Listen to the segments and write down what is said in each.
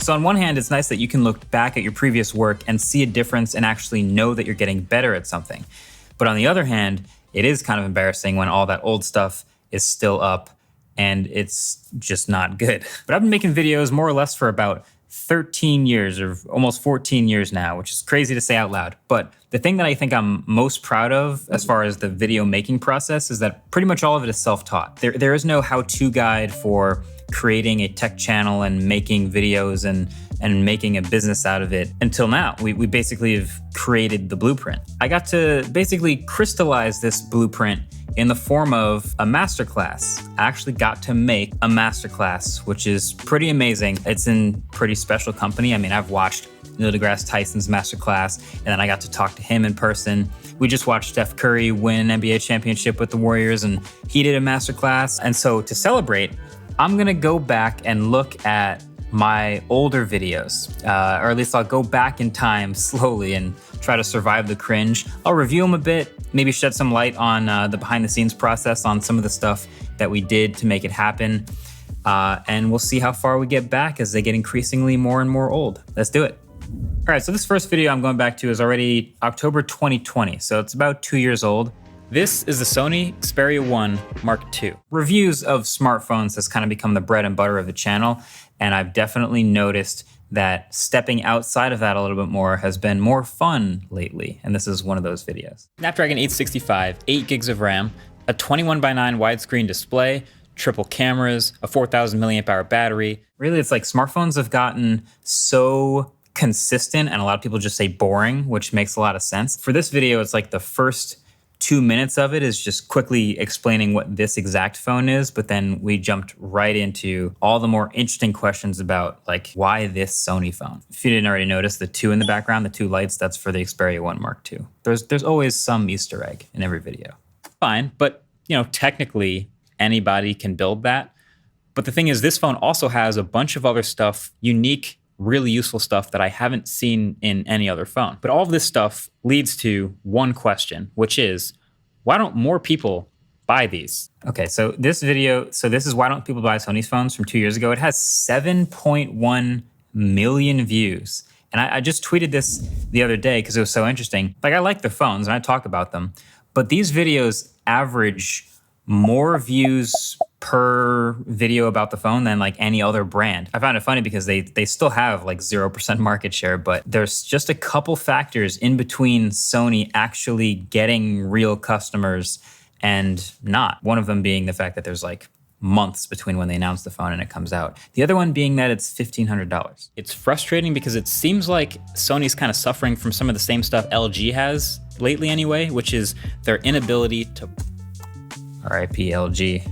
So on one hand, it's nice that you can look back at your previous work and see a difference and actually know that you're getting better at something. But on the other hand, it is kind of embarrassing when all that old stuff is still up and it's just not good. But I've been making videos more or less for about 13 years or almost 14 years now, which is crazy to say out loud. But the thing that I think I'm most proud of as far as the video making process is that pretty much all of it is self-taught. There is no how-to guide for creating a tech channel and making videos and making a business out of it until now. We basically have created the blueprint. I got to basically crystallize this blueprint in the form of a masterclass. I actually got to make a masterclass, which is pretty amazing. It's in pretty special company. I mean, I've watched Neil deGrasse Tyson's masterclass, and then I got to talk to him in person. We just watched Steph Curry win an NBA championship with the Warriors, and he did a masterclass. And so to celebrate, I'm gonna go back and look at my older videos, or at least I'll go back in time slowly and try to survive the cringe. I'll review them a bit, maybe shed some light on the behind the scenes process on some of the stuff that we did to make it happen. And we'll see how far we get back as they get increasingly more and more old. Let's do it. All right, so this first video I'm going back to is already October 2020, so it's about 2 years old. This is the Sony Xperia 1 Mark II. Reviews of smartphones has kind of become the bread and butter of the channel, and I've definitely noticed that stepping outside of that a little bit more has been more fun lately, and this is one of those videos. Snapdragon 865, 8 gigs of RAM, a 21:9 widescreen display, triple cameras, a 4,000 milliamp hour battery. Really, it's like smartphones have gotten so consistent, and a lot of people just say boring, which makes a lot of sense. For this video, it's like the first 2 minutes of it is just quickly explaining what this exact phone is, but then we jumped right into all the more interesting questions about like, why this Sony phone? If you didn't already notice the 2 in the background, the 2 lights, that's for the Xperia 1 Mark II. There's always some Easter egg in every video. Fine, but you know, technically anybody can build that. But the thing is, this phone also has a bunch of other stuff, unique, really useful stuff that I haven't seen in any other phone. But all of this stuff leads to one question, which is, why don't more people buy these? Okay, so this is why don't people buy Sony's phones from 2 years ago. It has 7.1 million views. And I just tweeted this the other day because it was so interesting. Like, I like the phones and I talk about them, but these videos average more views per video about the phone than like any other brand. I found it funny because they still have like 0% market share, but there's just a couple factors in between Sony actually getting real customers and not. One of them being the fact that there's like months between when they announce the phone and it comes out. The other one being that it's $1,500. It's frustrating because it seems like Sony's kind of suffering from some of the same stuff LG has lately anyway, which is their inability to RIP LG.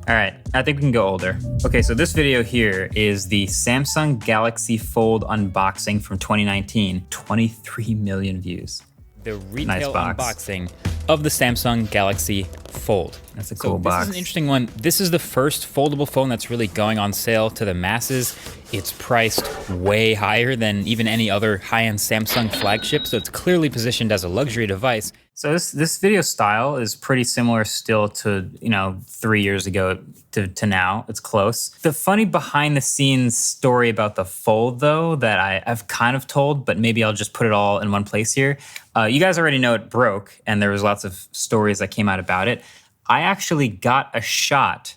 All right, I think we can go older. Okay, so this video here is the Samsung Galaxy Fold unboxing from 2019. 23 million views. The retail unboxing of the Samsung Galaxy Fold. That's a cool box. This is an interesting one. This is the first foldable phone that's really going on sale to the masses. It's priced way higher than even any other high-end Samsung flagship, so it's clearly positioned as a luxury device. So this video style is pretty similar still to, 3 years ago to now. It's close. The funny behind the scenes story about the Fold though, that I've kind of told, but maybe I'll just put it all in one place here. You guys already know it broke and there was lots of stories that came out about it. I actually got a shot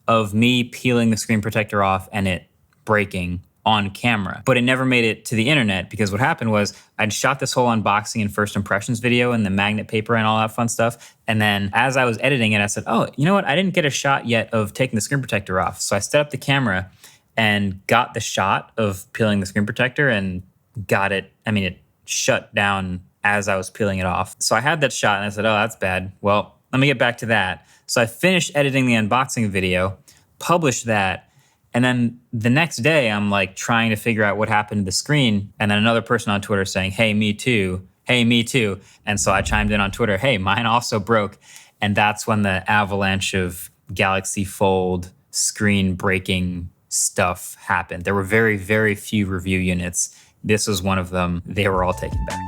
of me peeling the screen protector off and it breaking on camera, but it never made it to the internet because what happened was I'd shot this whole unboxing and first impressions video and the magnet paper and all that fun stuff. And then as I was editing it, I said, oh, you know what? I didn't get a shot yet of taking the screen protector off. So I set up the camera and got the shot of peeling the screen protector and got it. I mean, it shut down as I was peeling it off. So I had that shot and I said, oh, that's bad. Well, let me get back to that. So I finished editing the unboxing video, published that, and then the next day, I'm like trying to figure out what happened to the screen. And then another person on Twitter saying, hey, me too. Hey, me too. And so I chimed in on Twitter, hey, mine also broke. And that's when the avalanche of Galaxy Fold screen breaking stuff happened. There were very, very few review units. This was one of them. They were all taken back.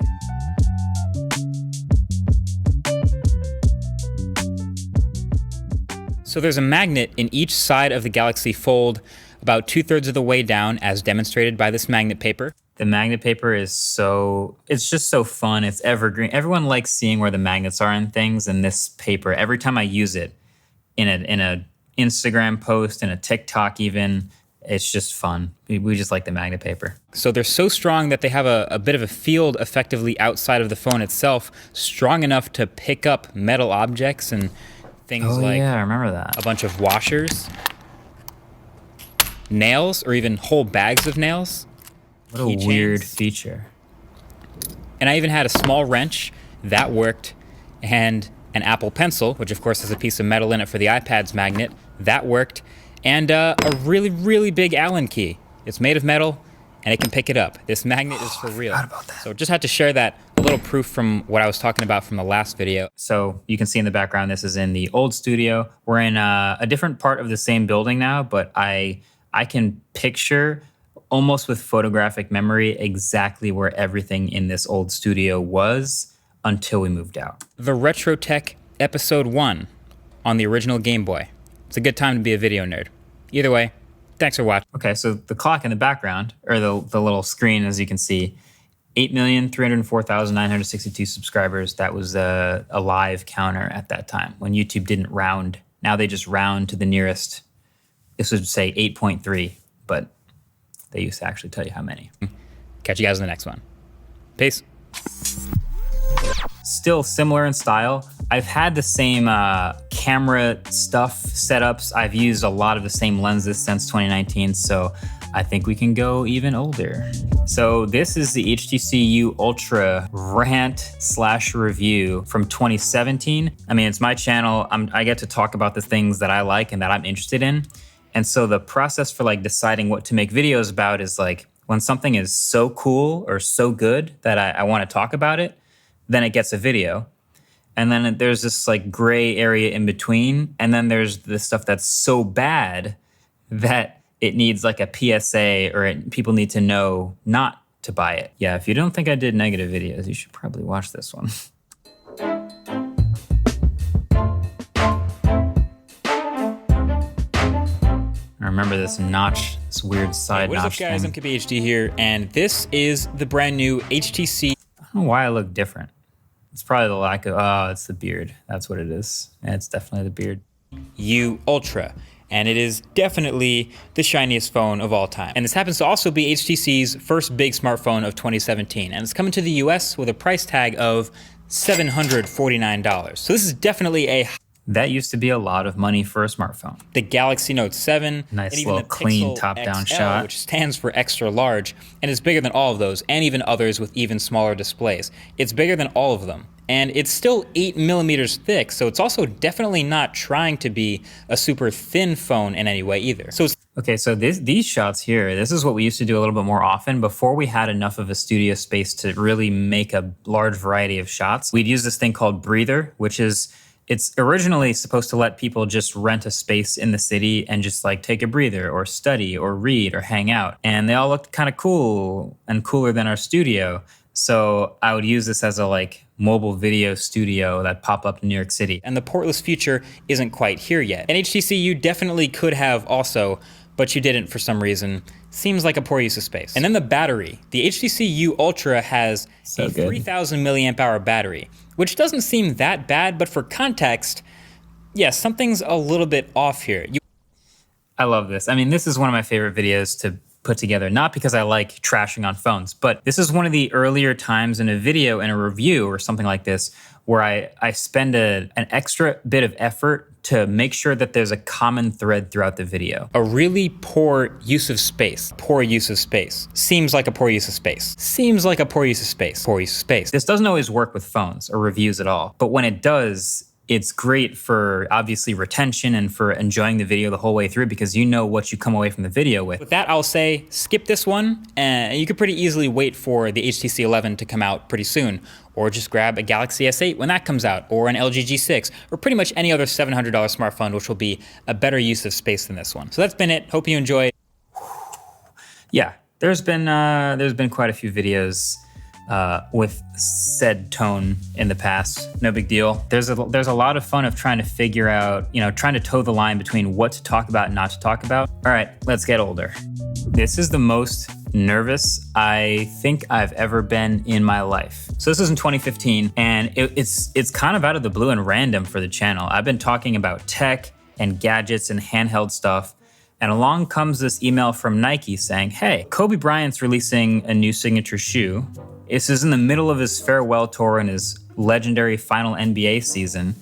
So there's a magnet in each side of the Galaxy Fold, about 2/3 of the way down as demonstrated by this magnet paper. The magnet paper is it's just so fun. It's evergreen. Everyone likes seeing where the magnets are in things, and this paper, every time I use it in a Instagram post, in a TikTok even, it's just fun. We just like the magnet paper. So they're so strong that they have a bit of a field effectively outside of the phone itself, strong enough to pick up metal objects and things like yeah, I remember that. A bunch of washers, nails, or even whole bags of nails. What a weird feature. And I even had a small wrench that worked, and an Apple Pencil, which of course has a piece of metal in it for the iPad's magnet, that worked, and a really, really big Allen key. It's made of metal, and it can pick it up. This magnet is for real. I forgot about that. So just had to share that, a little proof from what I was talking about from the last video. So you can see in the background, this is in the old studio. We're in a different part of the same building now, but I can picture almost with photographic memory exactly where everything in this old studio was until we moved out. The Retro Tech Episode 1 on the original Game Boy. It's a good time to be a video nerd. Either way, thanks for watching. Okay, so the clock in the background, or the little screen, as you can see, 8,304,962 subscribers. That was a live counter at that time when YouTube didn't round. Now they just round to the nearest. This would say 8.3, but they used to actually tell you how many. Catch you guys in the next one. Peace. Still similar in style. I've had the same camera stuff setups. I've used a lot of the same lenses since 2019, so I think we can go even older. So this is the HTC U Ultra rant/review from 2017. I mean, it's my channel. I get to talk about the things that I like and that I'm interested in. And so the process for like deciding what to make videos about is like when something is so cool or so good that I want to talk about it, then it gets a video. And then there's this like gray area in between. And then there's the stuff that's so bad that it needs like a PSA or people need to know not to buy it. Yeah, if you don't think I did negative videos, you should probably watch this one. I remember this notch, this weird side notch. What is up, guys? MKBHD here, and this is the brand new HTC. I don't know why I look different. It's probably the lack of, it's the beard. That's what it is. And it's definitely the beard. U Ultra, and it is definitely the shiniest phone of all time. And this happens to also be HTC's first big smartphone of 2017, and it's coming to the US with a price tag of $749. So this is definitely a... That used to be a lot of money for a smartphone. The Galaxy Note 7, nice and even little the clean Pixel top-down XL, shot, which stands for extra large, and is bigger than all of those, and even others with even smaller displays. It's bigger than all of them, and it's still 8mm thick, so it's also definitely not trying to be a super thin phone in any way either. So it's okay, so these shots here, this is what we used to do a little bit more often before we had enough of a studio space to really make a large variety of shots. We'd use this thing called Breather, which is, it's originally supposed to let people just rent a space in the city and just like take a breather or study or read or hang out. And they all looked kind of cool and cooler than our studio. So I would use this as a like mobile video studio that pop up in New York City. And the portless future isn't quite here yet. And HTC U definitely could have also, but you didn't for some reason. Seems like a poor use of space. And then the battery. The HTC U Ultra has a 3,000 milliamp hour battery, which doesn't seem that bad, but for context, yeah, something's a little bit off here. I love this. I mean, this is one of my favorite videos to put together, not because I like trashing on phones, but this is one of the earlier times in a video, in a review or something like this, where I spend an extra bit of effort to make sure that there's a common thread throughout the video. A really poor use of space. Poor use of space. Seems like a poor use of space. Seems like a poor use of space. Poor use of space. This doesn't always work with phones or reviews at all, but when it does, it's great for obviously retention and for enjoying the video the whole way through because you know what you come away from the video with. With that, I'll say skip this one, and you could pretty easily wait for the HTC 11 to come out pretty soon, or just grab a Galaxy S8 when that comes out, or an LG G6, or pretty much any other $700 smartphone, which will be a better use of space than this one. So that's been it. Hope you enjoyed. Yeah, there's been quite a few videos with said tone in the past. No big deal. There's a lot of fun of trying to figure out, trying to toe the line between what to talk about and not to talk about. All right, let's get older. This is the most nervous I think I've ever been in my life. So this is in 2015, and it's kind of out of the blue and random for the channel. I've been talking about tech and gadgets and handheld stuff, and along comes this email from Nike saying, hey, Kobe Bryant's releasing a new signature shoe. This is in the middle of his farewell tour and his legendary final NBA season,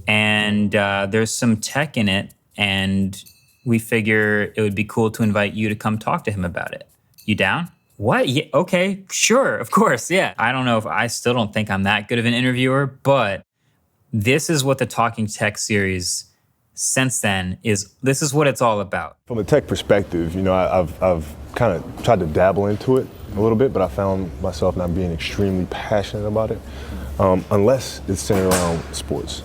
and there's some tech in it, and we figure it would be cool to invite you to come talk to him about it. You down? What? Yeah, okay, sure, of course, yeah. I still don't think I'm that good of an interviewer, but this is what the Talking Tech series since then this is what it's all about. From a tech perspective, I've kind of tried to dabble into it a little bit, but I found myself not being extremely passionate about it, unless it's centered around sports,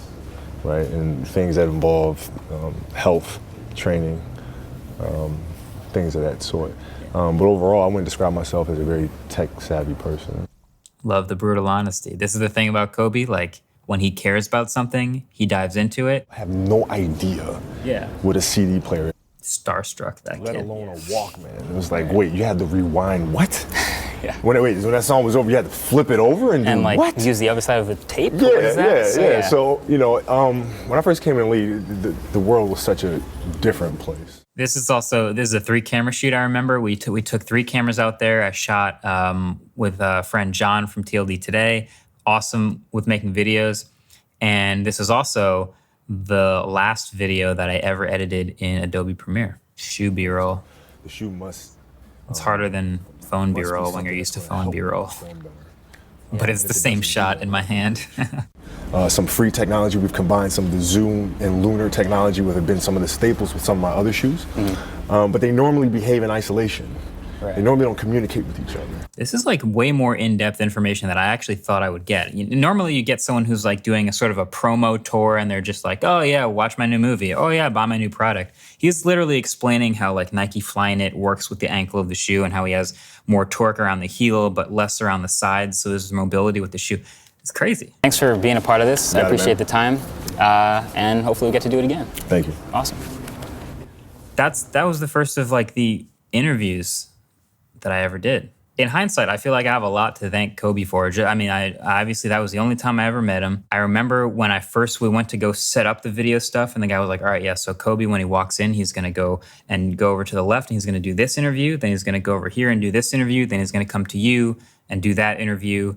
right? And things that involve health, training, things of that sort. But overall, I wouldn't describe myself as a very tech-savvy person. Love the brutal honesty. This is the thing about Kobe, like, when he cares about something, he dives into it. I have no idea what a CD player is. Starstruck, that Let kid. alone a Walkman. It was like, wait, you had to rewind what? Yeah. When that song was over, you had to flip it over and do what? Use the other side of the tape? Yeah. So, when I first came in the league, the world was such a different place. This is a 3-camera shoot, I remember. We took 3 cameras out there. I shot with a friend John from TLD Today. Awesome with making videos. And this is also the last video that I ever edited in Adobe Premiere. Shoe B-roll. The shoe must... It's harder than phone B-roll when you're used to phone B-roll. But it's the same shot in my hand. Some free technology. We've combined some of the zoom and lunar technology, which have been some of the staples with some of my other shoes. Mm-hmm. But they normally behave in isolation. Right. They normally don't communicate with each other. This is like way more in-depth information that I actually thought I would get. Normally you get someone who's like doing a sort of a promo tour and they're just like, oh yeah, watch my new movie. Oh yeah, buy my new product. He's literally explaining how like Nike Flyknit works with the ankle of the shoe and how he has more torque around the heel but less around the sides, so there's mobility with the shoe. It's crazy. Thanks for being a part of this. I appreciate the time, and hopefully we get to do it again. Thank you. Awesome. That was the first of like the interviews that I ever did. In hindsight, I feel like I have a lot to thank Kobe for. I obviously that was the only time I ever met him. I remember when we went to go set up the video stuff, and the guy was like, all right, yeah, so Kobe, when he walks in, he's gonna go over to the left, and he's gonna do this interview, then he's gonna go over here and do this interview, then he's gonna come to you and do that interview,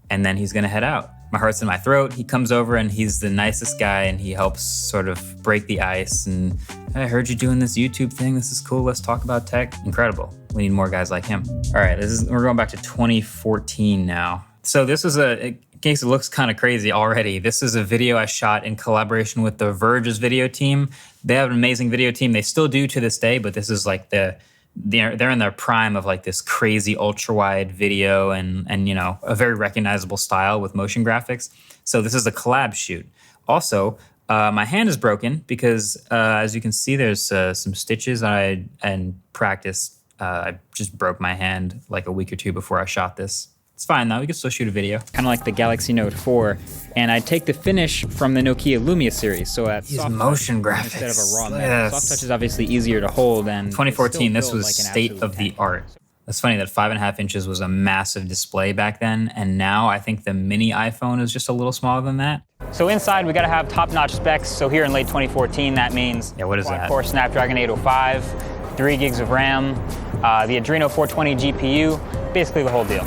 and then he's gonna head out. My heart's in my throat. He comes over and he's the nicest guy and he helps sort of break the ice. And I heard you doing this YouTube thing. This is cool. Let's talk about tech. Incredible. We need more guys like him. All right, we're going back to 2014 now. So this is in case it looks kind of crazy already, this is a video I shot in collaboration with the Verge's video team. They have an amazing video team. They still do to this day, but this is like they're in their prime of like this crazy ultra wide video and a very recognizable style with motion graphics. So this is a collab shoot. Also, my hand is broken because as you can see, there's some stitches. In practice, I just broke my hand like a week or 2 before I shot this. It's fine though, we can still shoot a video. Kind of like the Galaxy Note 4, and I take the finish from the Nokia Lumia series. So at These motion graphics instead of a raw metal. Soft touch is obviously easier to hold, and 2014, this was state of the art. It's funny that 5.5 inches was a massive display back then, and now I think the mini iPhone is just a little smaller than that. So inside, we gotta have top-notch specs. So here in late 2014, that means what is that? Quad-core Snapdragon 805, 3 gigs of RAM, the Adreno 420 GPU, basically the whole deal.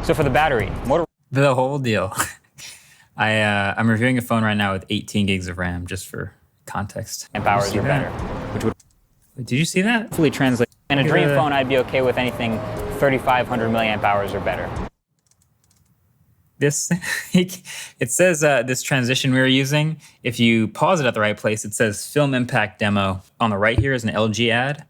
So for the battery, the whole deal. I'm reviewing a phone right now with 18 gigs of RAM, just for context. And hours are better. Did you see that? Fully translate. In a dream phone, I'd be okay with anything 3,500 milliamp hours or better. This, it says this transition we were using, if you pause it at the right place, it says Film Impact Demo. On the right here is an LG ad.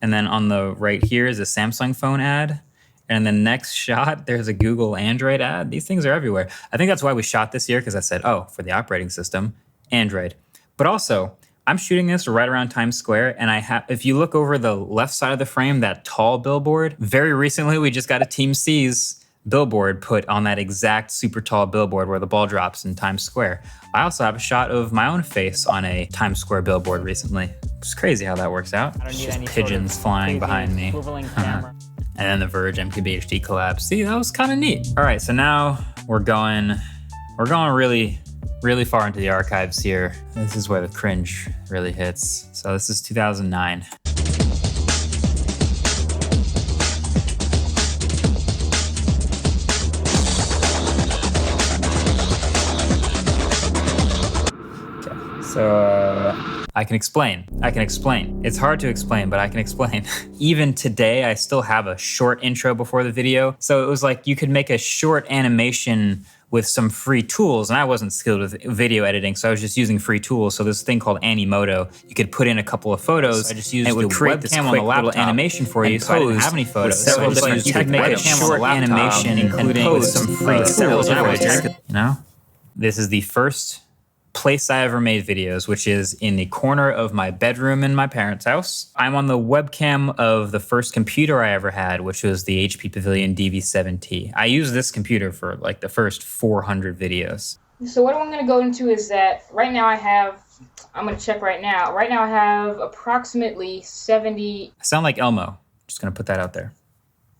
And then on the right here is a Samsung phone ad. And the next shot, there's a Google Android ad. These things are everywhere. I think that's why we shot this year, because I said, oh, for the operating system, Android. But also, I'm shooting this right around Times Square, and if you look over the left side of the frame, that tall billboard, very recently we just got a Team C's billboard put on that exact super tall billboard where the ball drops in Times Square. I also have a shot of my own face on a Times Square billboard recently. It's crazy how that works out. It's just pigeons flying behind me. And then the Verge MKBHD collab. See, that was kind of neat. All right, so now we're going really, really far into the archives here. This is where the cringe really hits. So this is 2009. So I can explain. It's hard to explain, but I can explain. Even today, I still have a short intro before the video. So it was like you could make a short animation with some free tools, and I wasn't skilled with video editing, so I was just using free tools. So this thing called Animoto, you could put in a couple of photos, and it would create this quick little animation for you. So I didn't have any photos. So I just you could make a short animation, including with some free tools. You know, this is the first place I ever made videos, which is in the corner of my bedroom in my parents' house. I'm on the webcam of the first computer I ever had, which was the HP Pavilion DV7T. I used this computer for like the first 400 videos. So what I'm going to go into is that right now I'm going to check right now. Right now I have approximately 70. I sound like Elmo. Just going to put that out there.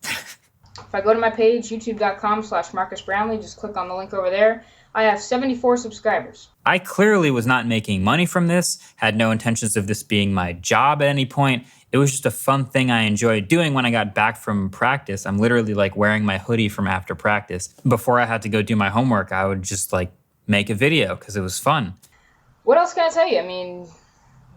If I go to my page, youtube.com/Marques Brownlee, just click on the link over there. I have 74 subscribers. I clearly was not making money from this, had no intentions of this being my job at any point. It was just a fun thing I enjoyed doing when I got back from practice. I'm literally like wearing my hoodie from after practice. Before I had to go do my homework, I would just like make a video because it was fun. What else can I tell you? I mean,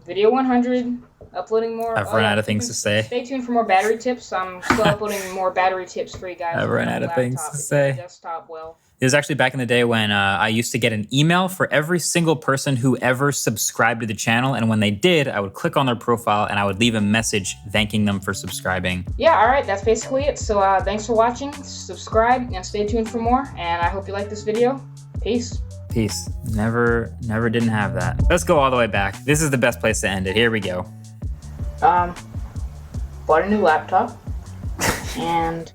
video 100, uploading more. I've run out of things to say. Stay tuned for more battery tips. I'm still uploading more battery tips for you guys. I've run out of things to say. Desktop, well. It was actually back in the day when I used to get an email for every single person who ever subscribed to the channel. And when they did, I would click on their profile and I would leave a message thanking them for subscribing. Yeah, all right, that's basically it. So thanks for watching. Subscribe and stay tuned for more. And I hope you like this video. Peace. Peace. Never didn't have that. Let's go all the way back. This is the best place to end it. Here we go. Bought a new laptop. And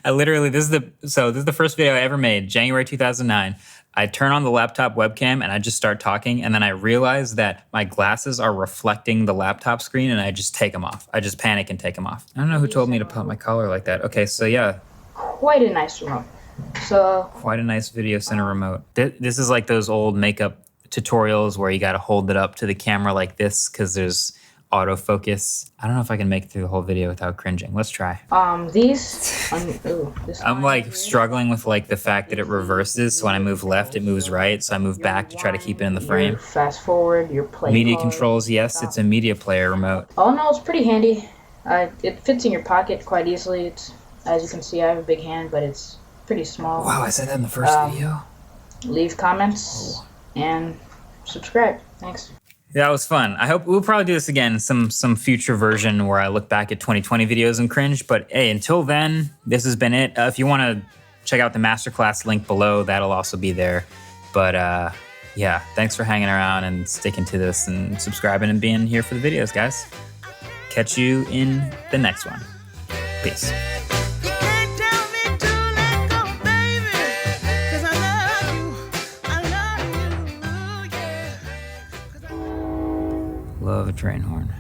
I literally, this is the first video I ever made, January 2009. I turn on the laptop webcam and I just start talking, and then I realize that my glasses are reflecting the laptop screen, and I just take them off. I just panic and take them off. I don't know who told me to put my collar like that. Okay, so yeah. Quite a nice remote. So quite a nice video center remote. This is like those old makeup tutorials where you got to hold it up to the camera like this because there's autofocus. I don't know if I can make it through the whole video without cringing. Let's try. I'm like struggling with like the fact that it reverses. So when I move left, it moves right. So I move back to try to keep it in the frame. Fast forward, your play. Media controls, yes, it's a media player remote. Oh no, it's pretty handy. It fits in your pocket quite easily. It's, as you can see, I have a big hand, but it's pretty small. Wow, I said that in the first video. Leave comments and subscribe. Thanks. That was fun. I hope we'll probably do this again, some future version where I look back at 2020 videos and cringe. But hey, until then, this has been it. If you want to check out the masterclass link below, that'll also be there. But yeah, thanks for hanging around and sticking to this and subscribing and being here for the videos, guys. Catch you in the next one. Peace. Love a train horn.